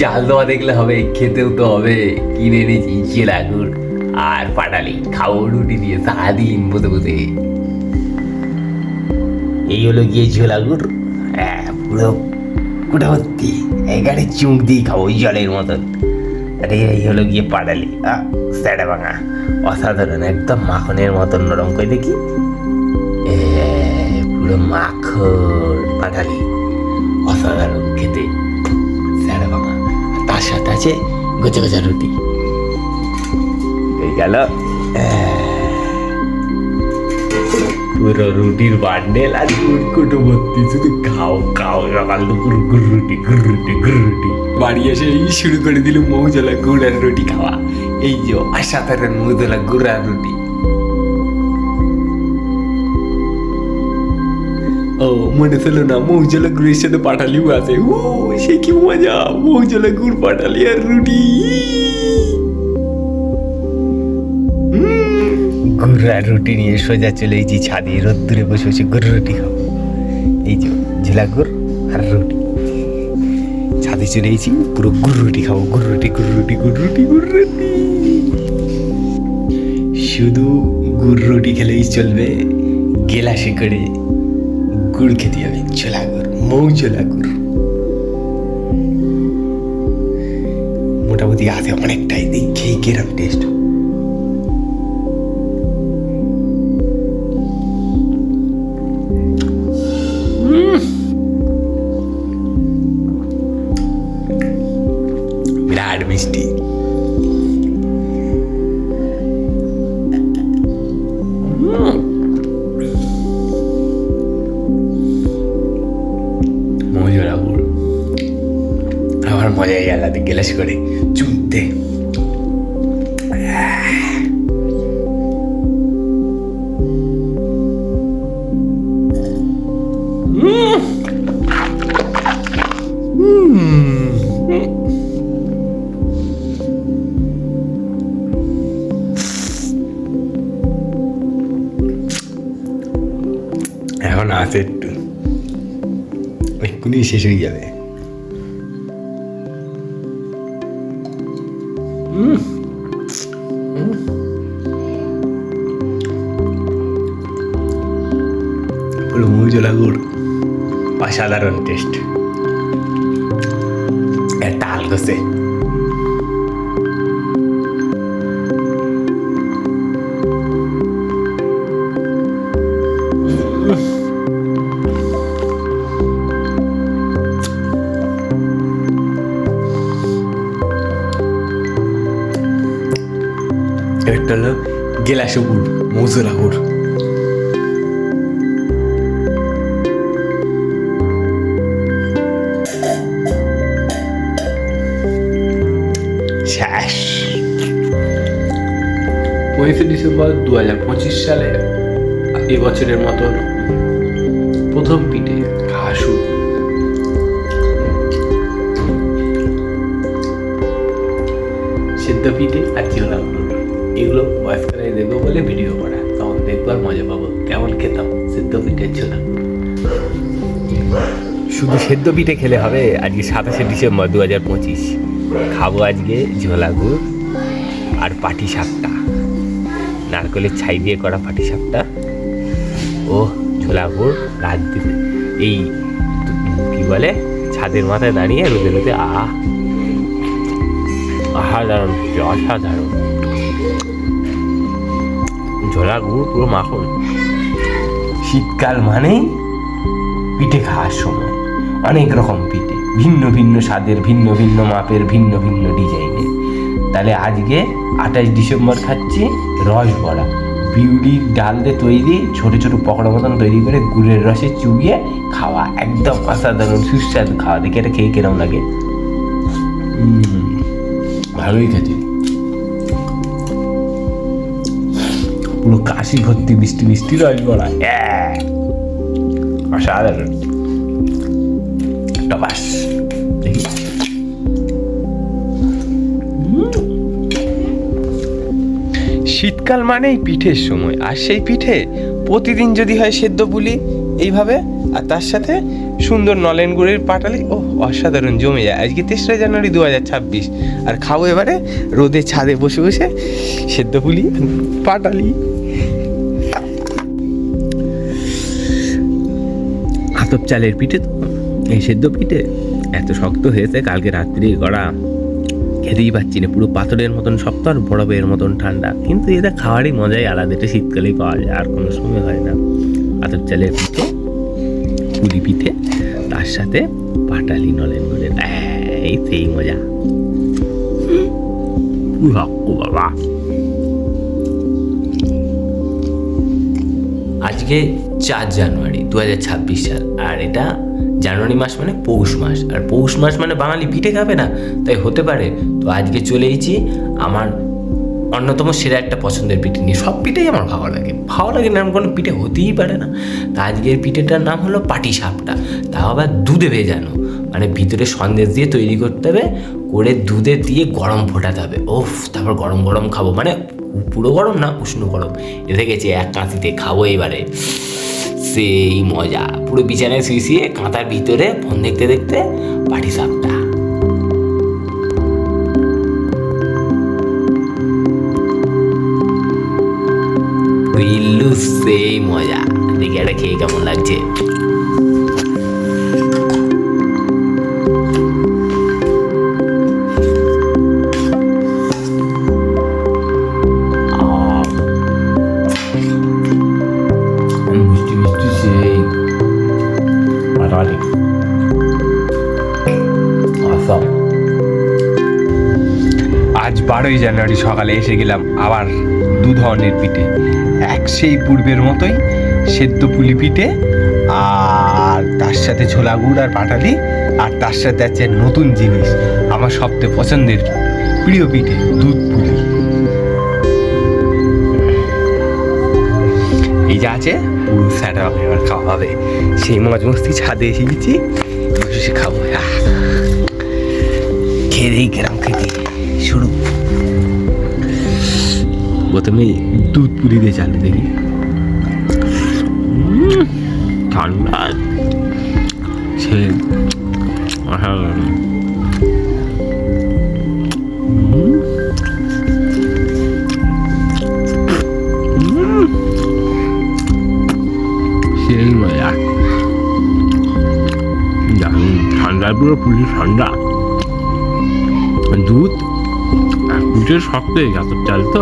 জাল দেওয়া দেখলে হবে, খেতেও তো হবে। কিনে এনেছি ছোলা গুড় আর পাটালি, খাবো রুটি দিয়ে সারাদিন বসে বসে। এই হলো গিয়ে ছোলা গুড়, পুরো কুটা ভর্তি, এখানে চুমুক দিয়ে খাবো জলের মতন। আর এই হলো গিয়ে পাটালি, স্যাডা ভাঙা, অসাধারণ, একদম মাখনের মতন নরম করে দেখি, পুরো মাখন পাটালি, অসাধারণ খেতে, স্যাডা ভাঙা। তার সাথে আছে গোছা গোছা রুটি। এই গেল পুরো রুটির বান্ডেল আর কুটকুটো ভর্তি, শুধু খাও খাও, সকাল দুপুর গুরুটি গুরুটি গুরুটি। বাড়ি এসে এই শুরু করে দিল মৌজলা গুড় আর রুটি খাওয়া। এই যে অসাধারণ মৌজলা গুড় আর রুটি। ও মনে ছিল না মৌজলা গুড়ের সাথে পাটালিও আছে। ও সে কি মজা, মৌজলা গুড় পাটালি আর রুটি। গুড় আর রুটি নিয়ে সোজা চলে এসেছি ছাদে, রোদ্দুরে বসে বসে গুড় রুটি খাবো। এই যে ঝোলা গুড় আর রুটি, ছাদে চলে এসেছি, পুরো গুড় রুটি খাবো, গুড় রুটি গুড় রুটি গুড় রুটি গুড় রুটি। শুধু গুড় রুটি খেলেই চলবে, গেলাসে করে গুড় খেতে হবে, ছোলা গুড়, মৌ ছোলা গুড়। মোটামুটি আছে অনেকটাই, দেখি কিরম টেস্ট। বিরাট মিষ্টি। মজা গুড় আমার মজাই আলাদা, গেলাস করে চুমতে। এখন আছে একটু, এক্ষুনি শেষ হয়ে যাবে। পুরো মৌজলা গুড়, অসাধারণ টেস্ট। তাল গেছে একটা হলো গেলাসে গুড়, মৌজলা গুড়। শেষ। 5 ডিসেম্বর 2025 সালে এবছরের মতন প্রথম পিঠে খাওয়া শুরু। সিদ্ধ পিঠে আর ছোলা গুড়, এগুলো বয়স্করাই দেখবো বলে ভিডিও করা, তখন দেখবার মজা পাবো কেমন খেতাম সিদ্ধ পিঠে ছোলা। শুধু সেদ্ধ পিঠে খেলে হবে। আজকে 27শে ডিসেম্বর 2025 খাবো আজকে ঝোলা গুড় আর পাটি সাপটা, নারকেলের ছাই দিয়ে করা পাটি সাপটা ও ঝোলা গুড় রাত দিতে, এই কি বলে ছাদের মাথায় দাঁড়িয়ে রোদে রোদে। অসাধারণ, অসাধারণ। ঝোলা গুড় পুরো মাখন। শীতকাল মানেই পিঠে খাওয়ার সময়, অনেক রকম পিঠে, ভিন্ন ভিন্ন স্বাদের, ভিন্ন ভিন্ন মাপের, ভিন্ন ভিন্ন ডিজাইনের। তাহলে আজকে 28 ডিসেম্বর খাচ্ছি রসবড়া, বিউলির ডাল দিয়ে তৈরি, ছোট ছোট পকোড়া মতন তৈরি করে গুড়ের রসে চুবিয়ে খাওয়া, একদম অসাধারণ সুস্বাদু খাওয়া। দেখি এটা খেয়ে কিরম লাগে। ভালোই খেতে, পুরো কাশি ভর্তি মিষ্টি মিষ্টি রসবড়া, অসাধারণ। টপাস দেখি। শীতকাল মানেই পিঠের সময়, আর সেই পিঠে প্রতিদিন যদি হয় সেদ্ধ পুলি এইভাবে, আর তার সাথে সুন্দর নলেন গুড়ের পাটালি, ও অসাধারণ জমে যায়। আজকে 3রা জানুয়ারি 2026, আর খাবো এবারে রোদে ছাদে বসে বসে সেদ্ধ পুলি পাটালি। আতপ চালের পিঠে তো, এই সেদ্ধ পিঠে এত শক্ত হয়েছে, কালকে রাত্রি করা, খেতেই পাচ্ছি না, পুরো পাথরের মতন শক্ত আর বরফের মতন ঠান্ডা। কিন্তু এটা খাওয়ারই মজাই আলাদা, এটা শীতকালেই পাওয়া যায়, আর কোনো সময় হয় না। আতপ চালের পিঠে, পুলি পিঠে, তার সাথে পাটালি নলেন গুড়ের, এই সেই মজা বাবা। আজকে 4 জানুয়ারি 2026 সাল, আর এটা জানুয়ারি মাস মানে পৌষ মাস, আর পৌষ মাস মানে বাঙালি পিঠে খাবে না, তাই হতে পারে। তো আজকে চলে এসেছি আমার অন্যতম সেরা একটা পছন্দের পিঠে নিয়ে। সব পিঠেই আমার ভালো লাগে, ভালো লাগে না এমন কোনো পিঠে হতেই পারে না। তা আজকের পিঠেটার নাম হলো পাটিসাপটা, তাও আবার দুধে ভেজানো, মানে ভিতরে সন্দেশ দিয়ে তৈরি করতে হবে, করে দুধে দিয়ে গরম ফোটাতে হবে। ওফ, তারপর গরম গরম খাবো, মানে পুরো গরম না, উষ্ণ গরম এসে গেছে, এক কাঁচিতে খাবো এবারে, সেই মজা। পুরো বিছানায় শুয়ে কাঁথার ভিতরে ফোন দেখতে দেখতে পাটিসাপটা। সেই মজা, দেখি এটা খেয়ে কেমন লাগছে। মিষ্টি মিষ্টি সেই পাটালি, আজ 12ই জানুয়ারি সকালে এসে গেলাম আবার 2 ধরনের পিঠে। এক সেই পূর্বের মতোই সেদ্ধ পুলি পিঠে, আর তার সাথে ছোলা গুড় আর পাটালি, আর তার সাথে আছে নতুন জিনিস, আমার সবচেয়ে পছন্দের প্রিয় পিঠে, দুধ পুলি। এই যা আছে পুরো স্যাটা এবার খাওয়া হবে। সেই মজ মস্তি ছাদে এসে গেছি, বসে খাবো। খেয়ে দিই কেরাম খেতে শুরু। প্রথমে দুধ পুলি দিয়ে চালু দেখি, ঠান্ডা সে সেই মজা। ঠান্ডার পুরো পুলি ঠান্ডা, দুধ আর পুজোর শক্ত হয়ে গেছে চাল তো।